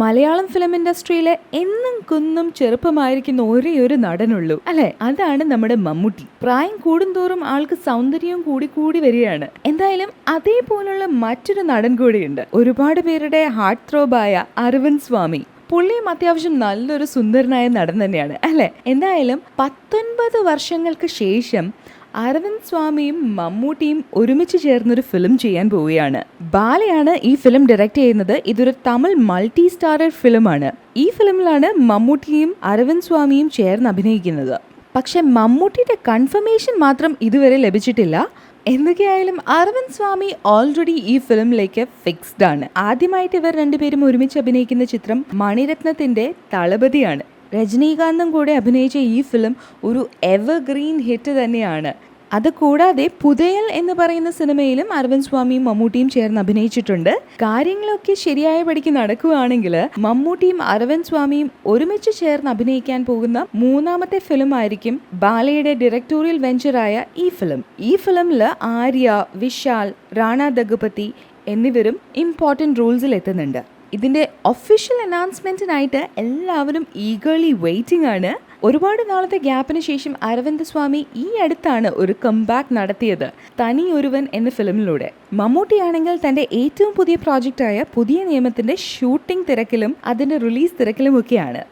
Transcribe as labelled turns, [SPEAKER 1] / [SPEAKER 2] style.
[SPEAKER 1] Malayalam film ഇൻഡസ്ട്രിയിലെ എന്നും കുന്നും ചെറുപ്പമായിരിക്കുന്ന ഒരേ ഒരു നടനുള്ളൂ അല്ലെ, അതാണ് നമ്മുടെ മമ്മൂട്ടി. പ്രായം കൂടുന്തോറും ആൾക്ക് സൗന്ദര്യവും കൂടി കൂടി വരികയാണ്. എന്തായാലും അതേപോലുള്ള മറ്റൊരു നടൻ കൂടിയുണ്ട്, ഒരുപാട് പേരുടെ ഹാർട്ട് ത്രോബായ അരവിന്ദ് സ്വാമി. പുള്ളിയും അത്യാവശ്യം നല്ലൊരു സുന്ദരനായ നടൻ തന്നെയാണ് അല്ലെ. എന്തായാലും 19 വർഷങ്ങൾക്ക് ശേഷം അരവിന്ദ് സ്വാമിയും മമ്മൂട്ടിയും ഒരുമിച്ച് ചേർന്നൊരു ഫിലിം ചെയ്യാൻ പോവുകയാണ്. ബാലയാണ് ഈ ഫിലിം ഡയറക്റ്റ് ചെയ്യുന്നത്. ഇതൊരു തമിഴ് മൾട്ടി സ്റ്റാറർ ഫിലിമാണ്. ഈ ഫിലിമിലാണ് മമ്മൂട്ടിയും അരവിന്ദ് സ്വാമിയും ചേർന്ന് അഭിനയിക്കുന്നത്. പക്ഷെ മമ്മൂട്ടിയുടെ കൺഫർമേഷൻ മാത്രം ഇതുവരെ ലഭിച്ചിട്ടില്ല. എന്തൊക്കെയായാലും അരവിന്ദ് സ്വാമി ഓൾറെഡി ഈ ഫിലിമിലേക്ക് ഫിക്സ്ഡ് ആണ്. ആദ്യമായിട്ട് ഇവർ രണ്ടുപേരും ഒരുമിച്ച് അഭിനയിക്കുന്ന ചിത്രം മണിരത്നത്തിന്റെ തളപതിയാണ്. രജനീകാന്തും കൂടെ അഭിനയിച്ച ഈ ഫിലിം ഒരു എവർഗ്രീൻ ഹിറ്റ് തന്നെയാണ്. അതുകൂടാതെ പുതയൽ എന്ന് പറയുന്ന സിനിമയിലും അരവിന്ദ് സ്വാമിയും മമ്മൂട്ടിയും ചേർന്ന് അഭിനയിച്ചിട്ടുണ്ട്. കാര്യങ്ങളൊക്കെ ശരിയായ പടിക്ക് നടക്കുകയാണെങ്കിൽ മമ്മൂട്ടിയും അരവിന്ദ് സ്വാമിയും ഒരുമിച്ച് ചേർന്ന് അഭിനയിക്കാൻ പോകുന്ന മൂന്നാമത്തെ ഫിലിം ആയിരിക്കും ബാലയുടെ ഡയറക്ടോറിയൽ വെഞ്ചറായ ഈ ഫിലിം. ഈ ഫിലിമിൽ ആര്യ, വിശാൽ, റാണ ദഗുപതി എന്നിവരും ഇമ്പോർട്ടൻറ്റ് റോൾസിൽ എത്തുന്നുണ്ട്. ഇതിൻ്റെ ഒഫീഷ്യൽ അനൗൺസ്മെൻറ്റിനായിട്ട് എല്ലാവരും ഈഗർലി വെയിറ്റിംഗ് ആണ്. ഒരുപാട് നാളത്തെ ഗ്യാപ്പിന് ശേഷം അരവിന്ദ് സ്വാമി ഈ അടുത്താണ് ഒരു കംബാക്ക് നടത്തിയത്, തനി ഒരുവൻ എന്ന ഫിലിമിലൂടെ. മമ്മൂട്ടിയാണെങ്കിൽ തൻ്റെ ഏറ്റവും പുതിയ പ്രോജക്റ്റായ പുതിയ നിയമത്തിൻ്റെ ഷൂട്ടിംഗ് തിരക്കിലും അതിൻ്റെ റിലീസ് തിരക്കിലും ഒക്കെയാണ്.